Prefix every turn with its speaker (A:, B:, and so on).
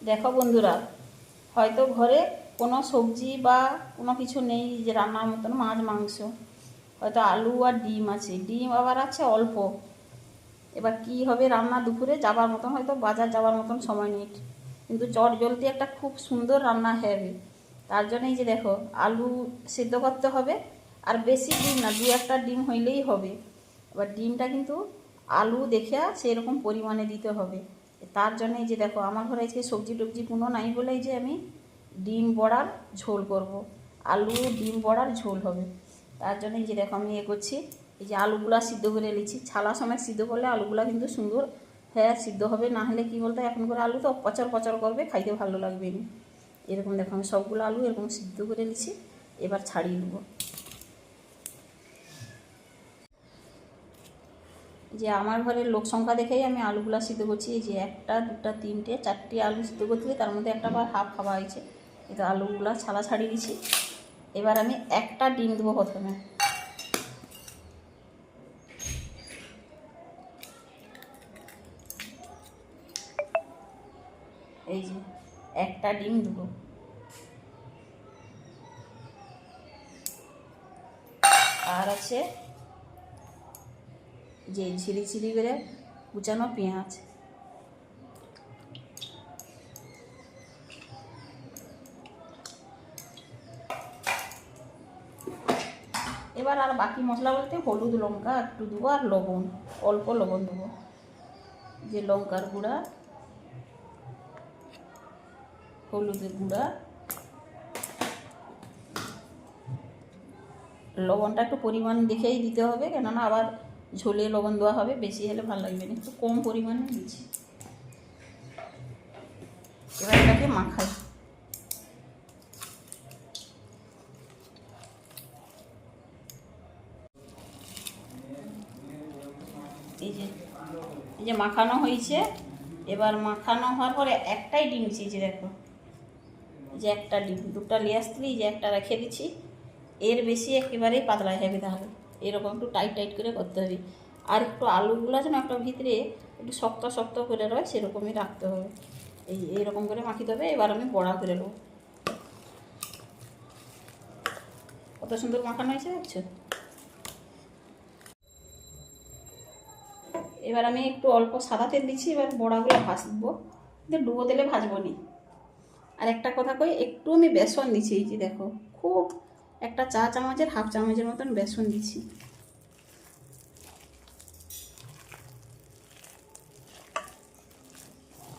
A: দেখো বন্ধুরা, হয়তো ঘরে কোনো সবজি বা কোনো কিছু নেই যে রান্নার মতন, মাছ মাংস, হয়তো আলু আর ডিম আছে, ডিম আবার আছে অল্প। এবার কি হবে রান্না দুপুরে যাবার মতন, হয়তো বাজার যাবার মতন সময় নেই, কিন্তু চট জলদি একটা খুব সুন্দর রান্না হবে। তার জন্যই যে দেখো, আলু সিদ্ধ করতে হবে, আর বেশি ডিম না, দু একটা ডিম হইলেই হবে। এবার ডিমটা কিন্তু আলু দেখে সেরকম পরিমাণে দিতে হবে। তার জন্যই যে দেখো, আমার ঘরে আজকে সবজি টবজি কোনো নাই বলেই যে আমি ডিম বড়ার ঝোল করব। আলু ডিম বড়ার ঝোল হবে। তার জন্যই যে দেখো আমি করছি, এই যে আলুগুলা সিদ্ধ করে নিচ্ছি। ছালা সময় সিদ্ধ করলে আলুগুলা কিন্তু সুন্দর হ্যাঁ সিদ্ধ হবে, না হলে কী বলতো, এখন করে আলু তো পচর পচর করবে, খাইতে ভালো লাগবে না। এরকম দেখো আমি সবগুলো আলু এরকম সিদ্ধ করে নিচ্ছি, এবার ছাড়িয়ে নেবো। যে আমার ঘরের লোক সংখ্যা দেখেই আমি আলুগুলা সিদ্ধ করছি। এই যে একটা দুটা তিনটে চারটে আলু সিদ্ধ করতে, তার মধ্যে একটা আবার হাফ খাওয়া হয়েছে। এই তো আলুগুলা ছালা ছাড়িয়ে দিচ্ছি। এবার আমি একটা ডিম দেবো প্রথমে। এই যে একটা ডিম দেবো, আর আছে যে ঝিরি ঝিরি করে কুচানো পেঁয়াজ। এবার আর বাকি মশলা বলতে হলুদ লঙ্কা একটু দেবো, আর লবণ, অল্প লবণ দেবো। যে লঙ্কার গুঁড়া, হলুদের গুঁড়া, লবণটা একটু পরিমাণ দেখেই দিতে হবে, কেননা আবার ঝোলে লবণ দেওয়া হবে, বেশি হলে ভালো লাগবে না, একটু কম পরিমাণে দিচ্ছি। এবার এটাকে মাখাই। এই যে এই যে মাখানো হয়েছে। এবার মাখানো হওয়ার পরে একটাই ডিম দিয়েছি, দেখো এই যে একটা ডিম, দুটা নিয়ে আসছিলি, এই যে একটা রেখে দিচ্ছি। এর বেশি একেবারেই পাতলা হবে, তাহলে এরকম একটু টাইট টাইট করে করতে হবে। আর একটু আলুগুলো যেন একটা ভিতরে একটু শক্ত শক্ত করে রয়, সেরকমই রাখতে হবে। এইরকম করে মাখিতে হবে। এবার আমি বড়া করে নেবো। কত সুন্দর মাখানো হয়েছে দেখছো। এবার আমি একটু অল্প সাদা তেল দিচ্ছি, এবার বড়াগুলো ভাজবো, কিন্তু ডুবো তেলে ভাজবো নি। আর একটা কথা কই, একটু আমি বেসন দিচ্ছি, এই যে দেখো, খুব একটা চা চামচের হাফ চামচের মতন বেসন দিচ্ছি।